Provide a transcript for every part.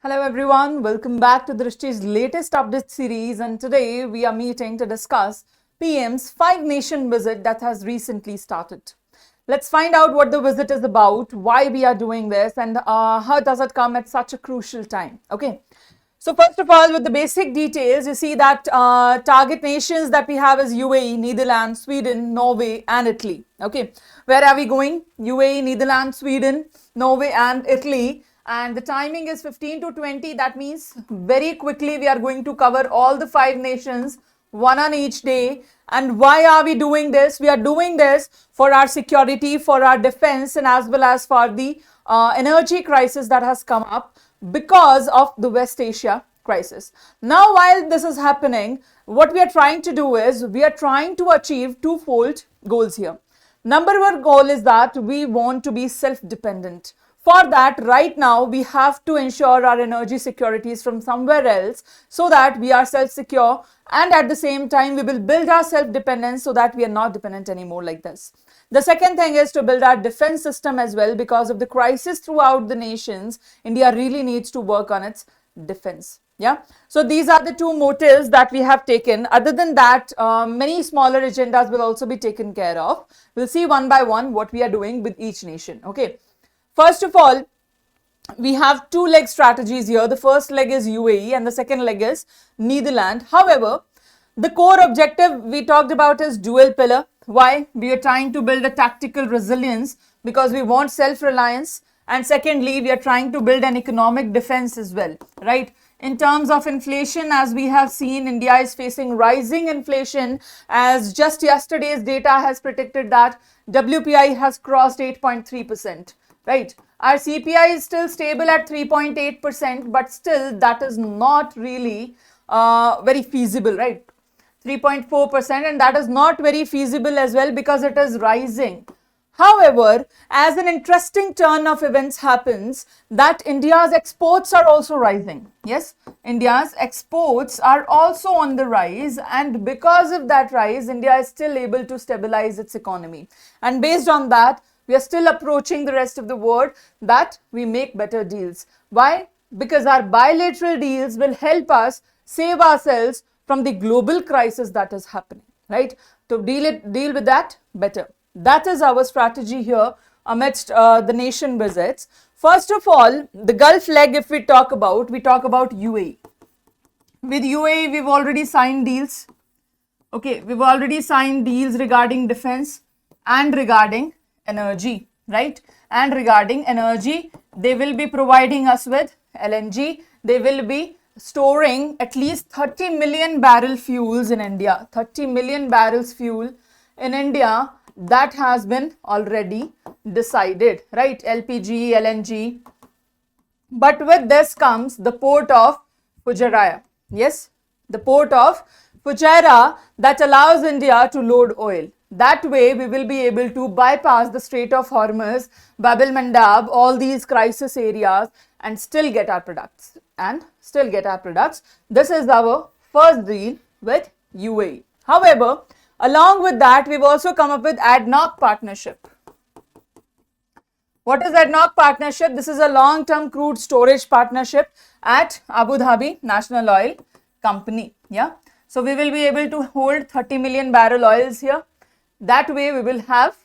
Hello everyone, welcome back to Drishti's latest update series, and today we are meeting to discuss PM's 5-nation visit that has recently started. Let's find out what the visit is about, why we are doing this, and how does it come at such a crucial time. Okay. So first of all, with the basic details, you see that target nations that we have is UAE, Netherlands, Sweden, Norway and Italy. Okay, where are we going? UAE, Netherlands, Sweden, Norway and Italy. And the timing is 15 to 20. That means very quickly we are going to cover all the 5 nations, one on each day. And why are we doing this? We are doing this for our security, for our defense, and as well as for the energy crisis that has come up because of the West Asia crisis. Now, while this is happening, what we are trying to do is we are trying to achieve twofold goals here. Number one goal is that we want to be self-dependent. For that, right now, we have to ensure our energy securities from somewhere else so that we are self-secure, and at the same time, we will build our self-dependence so that we are not dependent anymore like this. The second thing is to build our defense system as well. Because of the crisis throughout the nations, India really needs to work on its defense. Yeah. So these are the two motives that we have taken. Other than that, many smaller agendas will also be taken care of. We'll see one by one what we are doing with each nation. Okay. First of all, we have two leg strategies here. The first leg is UAE and the second leg is Netherlands. However, the core objective we talked about is dual pillar. Why? We are trying to build a tactical resilience because we want self-reliance. And secondly, we are trying to build an economic defense as well, right? In terms of inflation, as we have seen, India is facing rising inflation, as just yesterday's data has predicted that WPI has crossed 8.3%. Right, our CPI is still stable at 3.8%, but still that is not really very feasible, right? 3.4%, and that is not very feasible as well because it is rising. However, as an interesting turn of events happens, that India's exports are also rising. Yes, India's exports are also on the rise, and because of that rise, India is still able to stabilize its economy. And based on that, we are still approaching the rest of the world that we make better deals. Why? Because our bilateral deals will help us save ourselves from the global crisis that is happening, right? To deal with that better. That is our strategy here amidst the nation visits. First of all, the Gulf leg, if we talk about UAE. With UAE, we've already signed deals. Okay, we've already signed deals regarding defense and regarding energy, right? And regarding energy, they will be providing us with LNG. They will be storing at least 30 million barrel fuels in India. 30 million barrels fuel in India, that has been already decided, right? LPG, LNG. But with this comes the port of Fujairah. Yes, the port of Fujairah that allows India to load oil. That way, we will be able to bypass the Strait of Hormuz, Bab el Mandab, all these crisis areas, and still get our products. This is our first deal with UAE. However, along with that, we've also come up with ADNOC partnership. What is ADNOC partnership? This is a long-term crude storage partnership at Abu Dhabi National Oil Company. Yeah. So we will be able to hold 30 million barrel oils here. That way we will have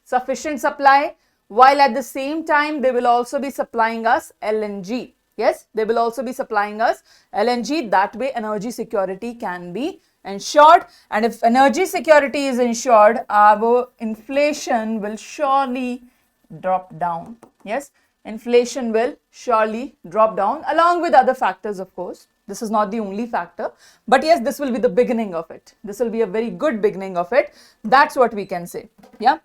sufficient supply, while at the same time they will also be supplying us LNG. Yes, they will also be supplying us LNG. That way energy security can be ensured, and if energy security is ensured, our inflation will surely drop down. Yes, inflation will surely drop down along with other factors, of course. This is not the only factor, but yes, this will be the beginning of it. This will be a very good beginning of it. That's what we can say. Yeah.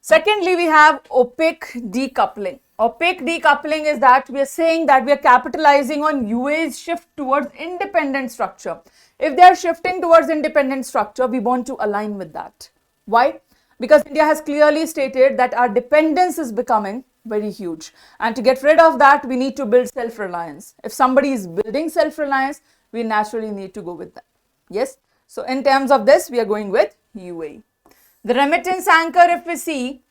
Secondly, we have opaque decoupling. Opaque decoupling is that we are saying that we are capitalizing on UAE's shift towards independent structure. If they are shifting towards independent structure, we want to align with that. Why? Because India has clearly stated that our dependence is becoming very huge. And to get rid of that, we need to build self-reliance. If somebody is building self-reliance, we naturally need to go with that. Yes. So in terms of this, we are going with UAE. The remittance anchor, if we see,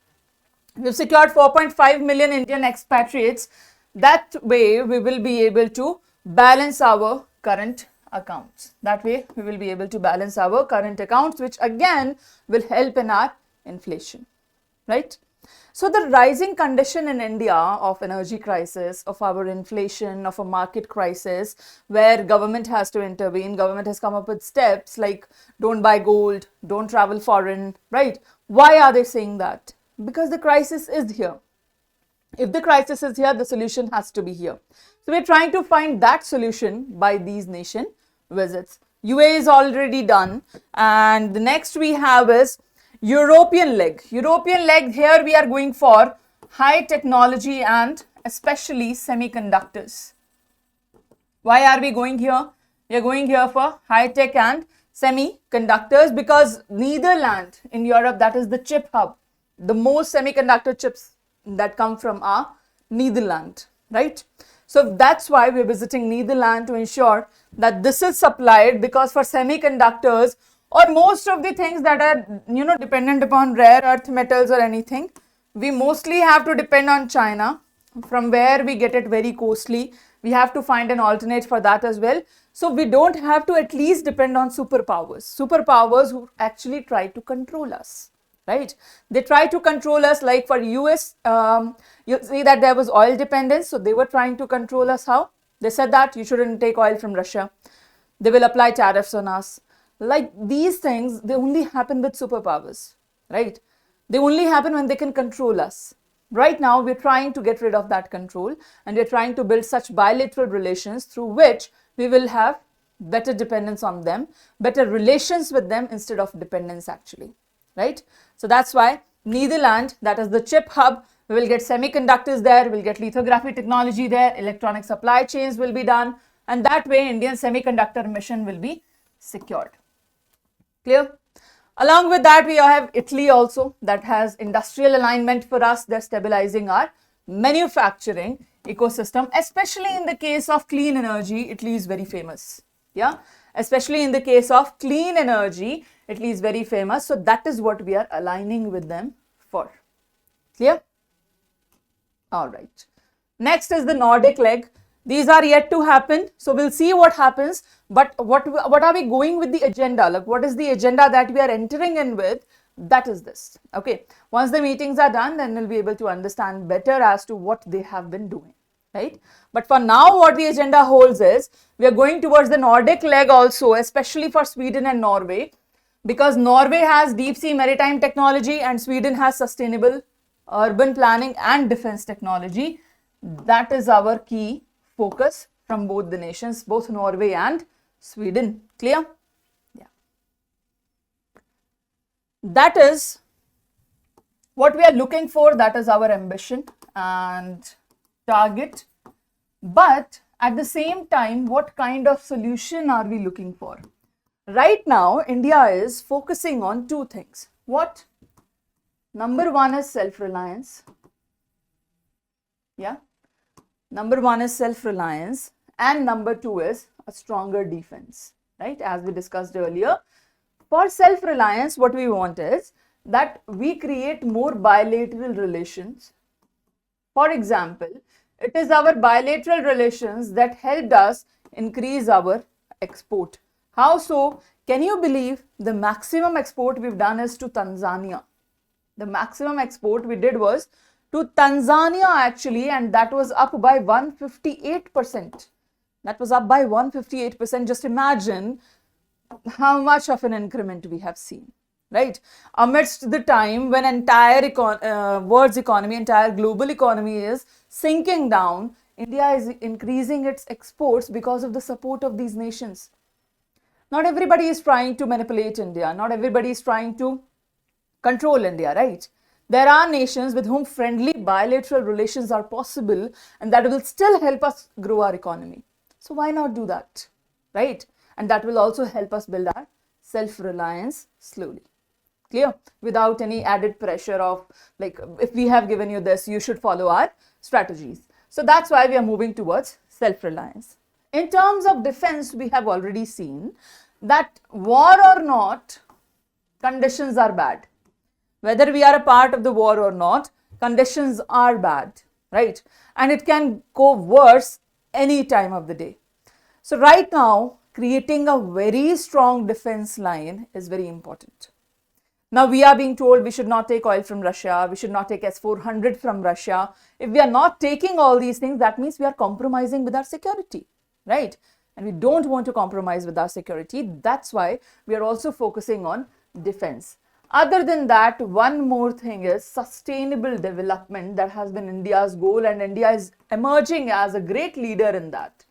we've secured 4.5 million Indian expatriates That way we will be able to balance our current accounts. That way we will be able to balance our current accounts, which again will help in our inflation, right? So the rising condition in India of energy crisis, of our inflation, of a market crisis, where government has to intervene, government has come up with steps like don't buy gold, don't travel foreign, right? Why are they saying that? Because the crisis is here. If the crisis is here, the solution has to be here. So we're trying to find that solution by these nation visits. UA is already done, and the next we have is European leg. European leg, here we are going for high technology and especially semiconductors. Why are we going here? We are going here for high tech and semiconductors because Netherlands in Europe, that is the chip hub. The most semiconductor chips that come from our Netherlands, right? So that's why we're visiting Netherlands to ensure that this is supplied, because for semiconductors or most of the things that are, dependent upon rare earth metals or anything, we mostly have to depend on China, from where we get it very costly. We have to find an alternate for that as well. So we don't have to at least depend on superpowers who actually try to control us, right? They try to control us. Like for US, you see that there was oil dependence. So they were trying to control us. How? They said that you shouldn't take oil from Russia. They will apply tariffs on us. Like these things, they only happen with superpowers, right? They only happen when they can control us. Right now, we're trying to get rid of that control, and we're trying to build such bilateral relations through which we will have better dependence on them, better relations with them instead of dependence actually, right? So that's why Netherlands, that is the chip hub, we will get semiconductors there, we'll get lithography technology there, electronic supply chains will be done, and that way Indian semiconductor mission will be secured. Clear? Along with that, we have Italy also, that has industrial alignment for us. They're stabilizing our manufacturing ecosystem, especially in the case of clean energy. Italy is very famous. Yeah, especially in the case of clean energy, Italy is very famous. So that is what we are aligning with them for. Clear? All right. Next is the Nordic leg. These are yet to happen. So we'll see what happens. But what are we going with the agenda? Like, what is the agenda that we are entering in with? That is this. Okay. Once the meetings are done, then we'll be able to understand better as to what they have been doing. Right. But for now, what the agenda holds is we are going towards the Nordic leg also, especially for Sweden and Norway, because Norway has deep sea maritime technology and Sweden has sustainable urban planning and defense technology. That is our key focus from both the nations, both Norway and Sweden. Clear? Yeah. That is what we are looking for. That is our ambition and target. But at the same time, what kind of solution are we looking for? Right now, India is focusing on two things. What? Number one is self-reliance. Yeah. Number one is self-reliance, and number two is a stronger defense, right? As we discussed earlier, for self-reliance, what we want is that we create more bilateral relations. For example, it is our bilateral relations that helped us increase our export. How so? Can you believe the maximum export we've done is to Tanzania? The maximum export we did was to Tanzania actually, and that was up by 158%. That was up by 158%. Just imagine how much of an increment we have seen, right? Amidst the time when entire world's economy, entire global economy is sinking down, India is increasing its exports because of the support of these nations. Not everybody is trying to manipulate India. Not everybody is trying to control India, right? There are nations with whom friendly bilateral relations are possible, and that will still help us grow our economy. So why not do that, right? And that will also help us build our self-reliance slowly. Clear? Without any added pressure of like, if we have given you this, you should follow our strategies. So that's why we are moving towards self-reliance. In terms of defense, we have already seen that war or not, conditions are bad. Whether we are a part of the war or not, conditions are bad, right? And it can go worse any time of the day. So right now, creating a very strong defense line is very important. Now we are being told we should not take oil from Russia, we should not take S-400 from Russia. If we are not taking all these things, that means we are compromising with our security, right? And we don't want to compromise with our security. That's why we are also focusing on defense. Other than that, one more thing is sustainable development. That has been India's goal, and India is emerging as a great leader in that.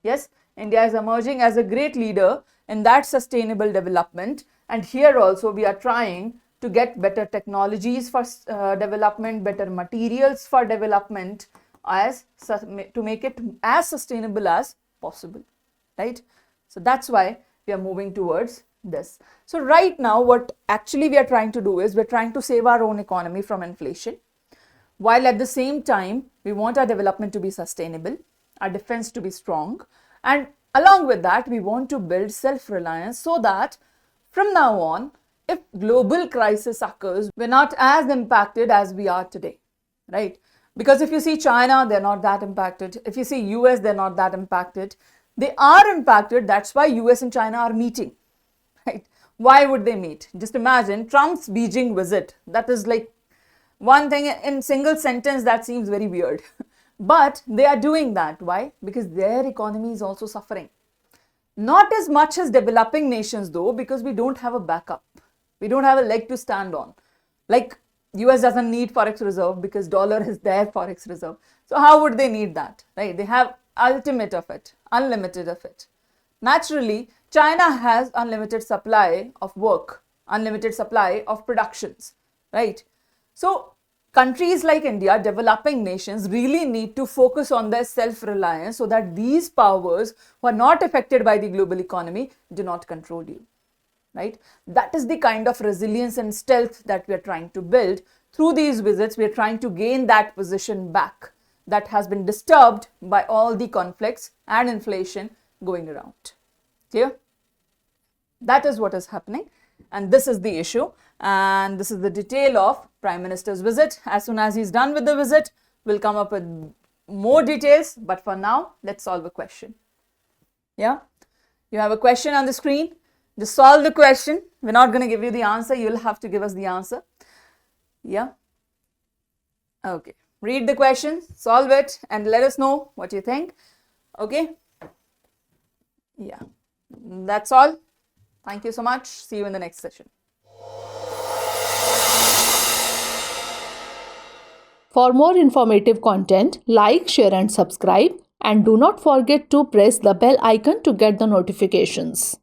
Yes, India is emerging as a great leader in that sustainable development. And here also we are trying to get better technologies for development, better materials for development, to make it as sustainable as possible, right? So that's why we are moving towards this. So right now, what actually we are trying to do is we're trying to save our own economy from inflation, while at the same time, we want our development to be sustainable, our defense to be strong, and along with that, we want to build self-reliance so that from now on, if global crisis occurs, we're not as impacted as we are today, right? Because if you see China, they're not that impacted. If you see US, they're not that impacted. They are impacted. That's why US and China are meeting, right? Why would they meet? Just imagine Trump's Beijing visit. That is like one thing in single sentence that seems very weird. But they are doing that. Why? Because their economy is also suffering. Not as much as developing nations though, because we don't have a backup. We don't have a leg to stand on. Like US doesn't need forex reserve because dollar is their forex reserve. So how would they need that, right? They have ultimate of it, unlimited of it. Naturally, China has unlimited supply of work, unlimited supply of productions, right? So countries like India, developing nations, really need to focus on their self-reliance so that these powers who are not affected by the global economy do not control you, right? That is the kind of resilience and stealth that we are trying to build. Through these visits, we are trying to gain that position back that has been disturbed by all the conflicts and inflation going around. Clear? That is what is happening, and this is the issue, and this is the detail of Prime Minister's visit. As soon as he's done with the visit, we'll come up with more details, but for now, let's solve a question. Yeah? You have a question on the screen. Just solve the question. We're not going to give you the answer. You'll have to give us the answer. Yeah? Okay. Read the question, solve it, and let us know what you think. Okay? Yeah. That's all. Thank you so much. See you in the next session. For more informative content, like, share and subscribe, and do not forget to press the bell icon to get the notifications.